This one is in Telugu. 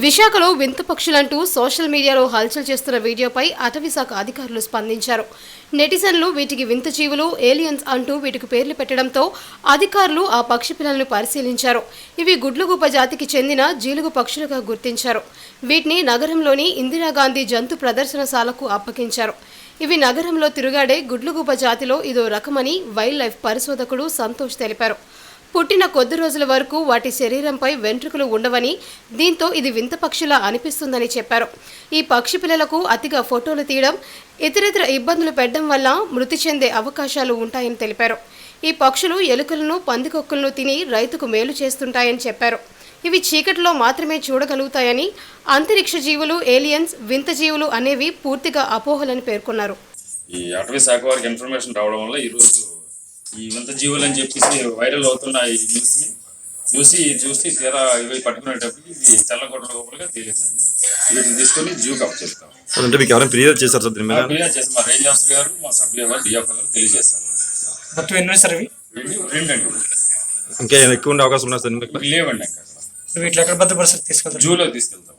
విశాఖలో వింత పక్షులంటూ సోషల్ మీడియాలో హల్చల్ చేస్తున్న వీడియోపై అటవీ శాఖ అధికారులు స్పందించారు. నెటిజన్లు వీటికి వింత జీవులు, ఏలియన్స్ అంటూ వీటికి పేర్లు పెట్టడంతో అధికారులు ఆ పక్షి పిల్లలను పరిశీలించారు. ఇవి గుడ్లుగూప జాతికి చెందిన జీలుగు పక్షులుగా గుర్తించారు. వీటిని నగరంలోని ఇందిరాగాంధీ జంతు ప్రదర్శనశాలకు అప్పగించారు. ఇవి నగరంలో తిరుగాడే గుడ్లుగూప జాతిలో ఇదో రకమని వైల్డ్ లైఫ్ పరిశోధకుడు సంతోష్ తెలిపారు. పుట్టిన కొద్ది రోజుల వరకు వాటి శరీరంపై వెంట్రుకలు ఉండవని, దీంతో ఇది వింత పక్షిలా అనిపిస్తుందని చెప్పారు. ఈ పక్షి పిల్లలకు అతిగా ఫోటోలు తీయడం, ఇతరితర ఇబ్బందులు పెట్టడం వల్ల మృతి చెందే అవకాశాలు ఉంటాయని తెలిపారు. ఈ పక్షులు ఎలుకలను, పందికొక్కులను తిని రైతుకు మేలు చేస్తుంటాయని చెప్పారు. ఇవి చీకటిలో మాత్రమే చూడగలుగుతాయని, అంతరిక్ష జీవులు, ఏలియన్స్, వింత జీవులు అనేవి పూర్తిగా అపోహలని పేర్కొన్నారు. ఈ అటవీ శాఖ వారికి ఇన్ఫర్మేషన్ రావడం వల్ల ఈరోజు ఈ వింత జీవులు అని చెప్పేసి వైరల్ అవుతున్న ఈ చూసి తీరా ఇవి పట్టుకునేటప్పటికి ఇది తెల్లగొడ్డలుగా తేలిందండి. వీటిని తీసుకొని జూకి అప్ చెప్తాం. అంటే మీకు ఎవరైనా ఫిర్యాదు చేశారు సార్? ఫిర్యాదు చేసి మా రేంజ్ ఆఫీసర్ గారు, మా సభ్యులు గారు, డిఎఫ్ గారు తెలియజేస్తారు. మొత్తం ఎన్ని సార్ ఇవి? రెండండి. ఇంకా ఎక్కువ ఉండే అవకాశం ఉన్నా సార్? లేవండి. ఇంకా వీటిలో ఎక్కడ భద్రపరిస్థితి తీసుకెళ్తారు? జూలో తీసుకెళ్తాం.